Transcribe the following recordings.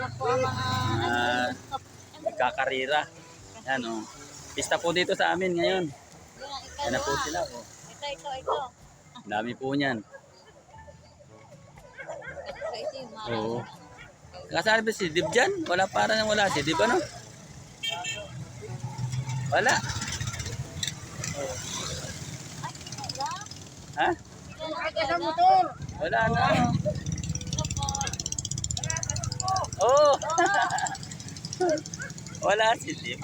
na po ang mga nagkakarira. Yan o. Pista po dito sa amin ngayon. Yan na po sila o. Ito. Ang dami po niyan. Ito yung mga. Oo. Nakasabi si Dib dyan? Wala, parang wala si Dib ano? Wala. Ha? Sa motor. Wala na. Oo. Wala si Dib.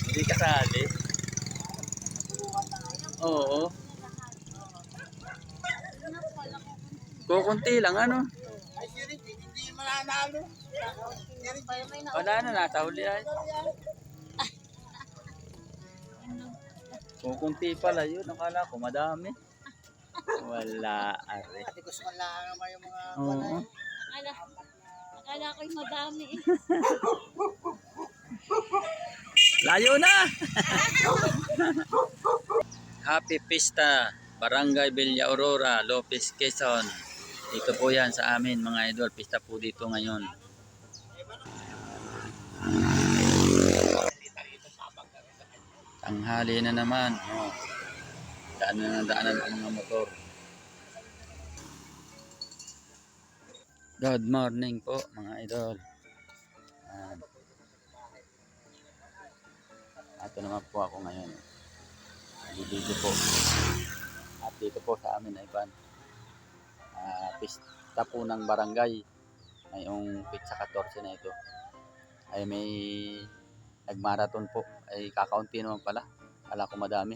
Hindi kasali. Oo. Kukunti lang ano? Hindi mananalo. Wala na, nasa huli ay. Kukunti pala yun. Akala ko madami. Wala, are. Ate gusto ko lang naman yung mga Oo. Akala ko'y madami eh. Layo na! Happy Pista, Barangay Villa Aurora, Lopez, Quezon. Dito po yan sa amin mga idol. Pista po dito ngayon. Tanghali na naman. Oh. Daanan ang mga motor. Good morning po mga idol. Ito naman po ako ngayon. Dito po. At dito po sa amin ay pista po ng barangay. Ngayong pizza 14 na ito. Ay may nagmarathon po. Ay kakaunti naman pala. Kala ko madami.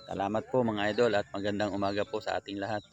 Salamat po mga idol at magandang umaga po sa ating lahat.